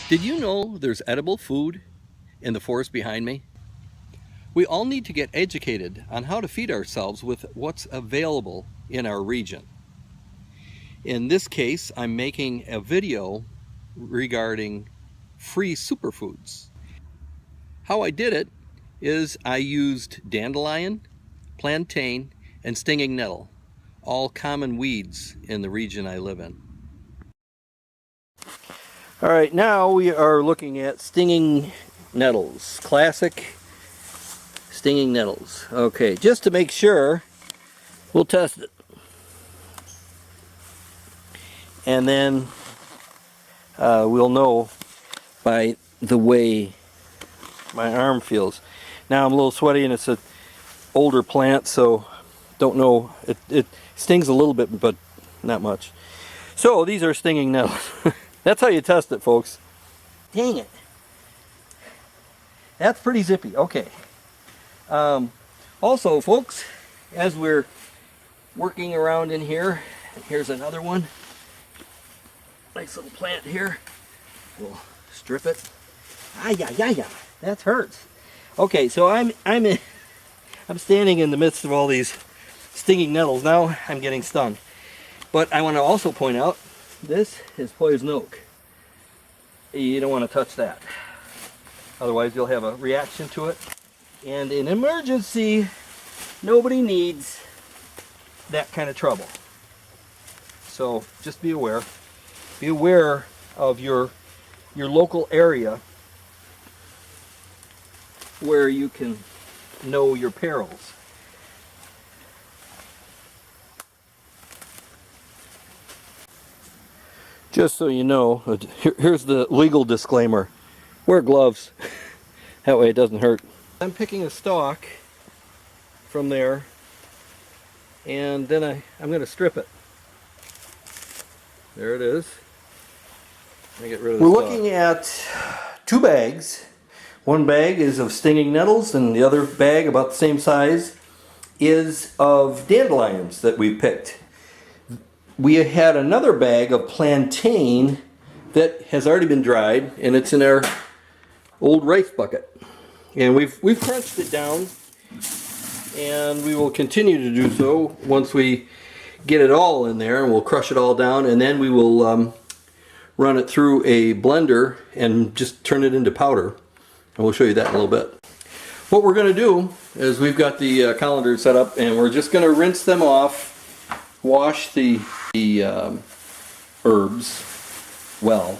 Did you know there's edible food in the forest behind me? We all need to get educated on how to feed ourselves with what's available in our region. In this case, I'm making a video regarding free superfoods. How I did it is I used dandelion, plantain, and stinging nettle, all common weeds in the region I live in. All right, now we are looking at stinging nettles, classic stinging nettles. Okay, just to make sure, we'll test it. And then we'll know by the way my arm feels. Now I'm a little sweaty and it's an older plant, so don't know. It stings a little bit, but not much. So these are stinging nettles. That's how you test it, folks. Dang it. That's pretty zippy. Okay. Also, folks, as we're working around in here, here's another one. Nice little plant here. We'll strip it. Ay-ya-ya-ya. That hurts. Okay, so I'm standing in the midst of all these stinging nettles. Now I'm getting stung. But I want to also point out, this is poison oak. You don't want to touch that. Otherwise you'll have a reaction to it. And in emergency, nobody needs that kind of trouble. So just be aware. Be aware of your local area where you can know your perils. Just so you know, here's the legal disclaimer. Wear gloves. That way it doesn't hurt. I'm picking a stalk from there, and then I'm going to strip it. There it is. Get rid of the stalk. We're looking at 2 bags. One bag is of stinging nettles, and the other bag, about the same size, is of dandelions that we picked. We had another bag of plantain that has already been dried, and it's in our old rice bucket. And we've crunched it down, and we will continue to do so once we get it all in there, and we'll crush it all down, and then we will run it through a blender and just turn it into powder. And we'll show you that in a little bit. What we're going to do is we've got the colander set up, and we're just going to rinse them off, wash the herbs well.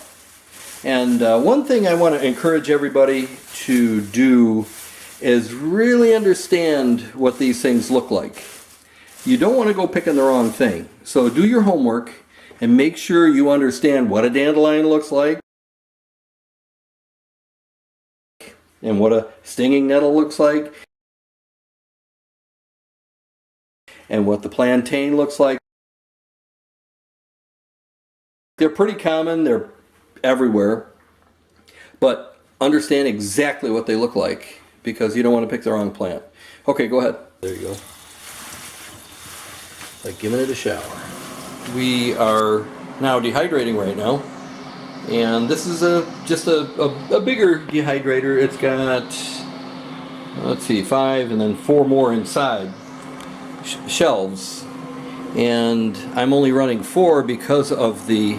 And one thing I want to encourage everybody to do is really understand what these things look like. You don't want to go picking the wrong thing. So do your homework and make sure you understand what a dandelion looks like and what a stinging nettle looks like and what the plantain looks like. They're pretty common, they're everywhere, but understand exactly what they look like because you don't want to pick the wrong plant. Okay, go ahead. There you go. Like giving it a shower. We are now dehydrating right now, and this is just a bigger dehydrator. It's got, let's see, 5 and then 4 more inside shelves. And I'm only running 4 because of the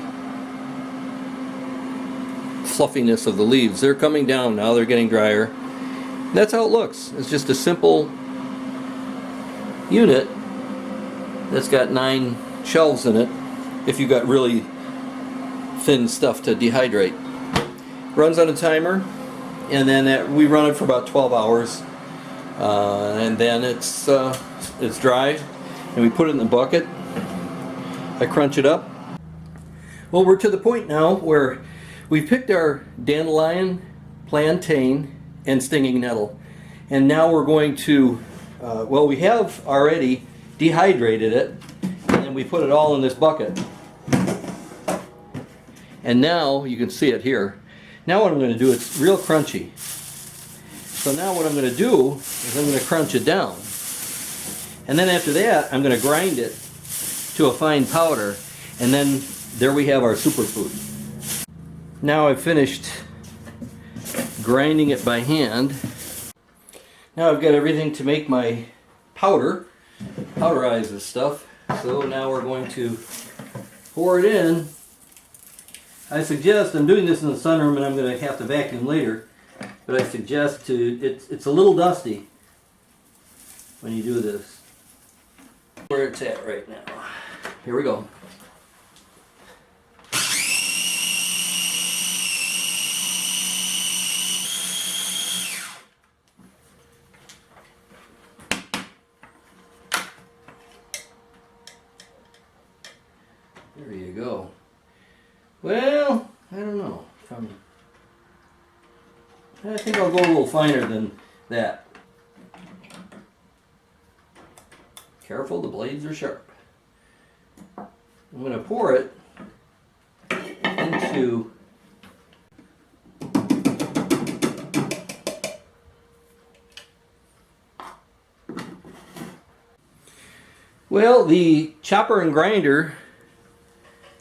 fluffiness of the leaves. They're coming down now, they're getting drier. That's how it looks. It's just a simple unit that's got 9 shelves in it if you've got really thin stuff to dehydrate. Runs on a timer, and then we run it for about 12 hours. And then it's dry. And we put it in the bucket. I crunch it up. Well, we're to the point now where we've picked our dandelion, plantain, and stinging nettle. And now we're going to, well, we have already dehydrated it, and then we put it all in this bucket. And now, you can see it here. Now what I'm going to do, it's real crunchy. So now what I'm going to do is I'm going to crunch it down. And then after that, I'm going to grind it to a fine powder, and then there we have our superfood. Now I've finished grinding it by hand. Now I've got everything to make my powderize this stuff. So now we're going to pour it in. I suggest, I'm doing this in the sunroom and I'm going to have to vacuum later, but I suggest it's a little dusty when you do this. Where it's at right now. Here we go. There you go. Well, I don't know. I think I'll go a little finer than that. Careful, the blades are sharp. I'm going to pour it into the chopper and grinder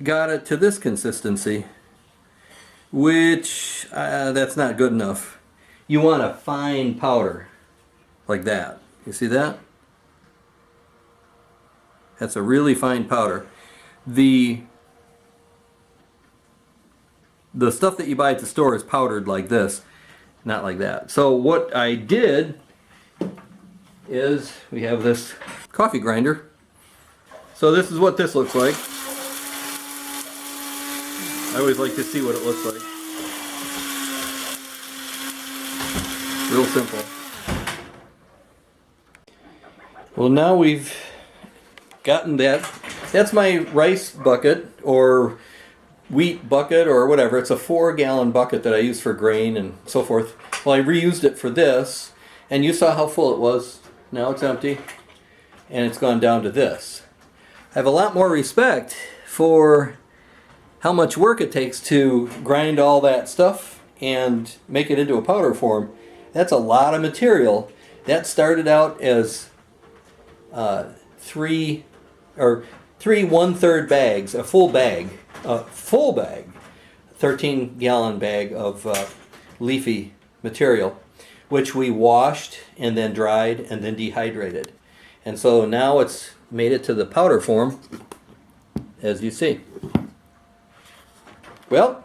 got it to this consistency, which that's not good enough. You want a fine powder like that. You see that? That's a really fine powder. The stuff that you buy at the store is powdered like this, not like that. So what I did is we have this coffee grinder. So this is what this looks like. I always like to see what it looks like. Real simple. Well, now we've gotten that. That's my rice bucket or wheat bucket or whatever. It's a 4-gallon bucket that I use for grain and so forth. Well, I reused it for this, and you saw how full it was. Now it's empty, and it's gone down to this. I have a lot more respect for how much work it takes to grind all that stuff and make it into a powder form. That's a lot of material. That started out as three 1/3 bags, a full bag, 13-gallon bag of leafy material, which we washed and then dried and then dehydrated. And so now it's made it to the powder form, as you see. Well,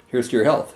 here's to your health.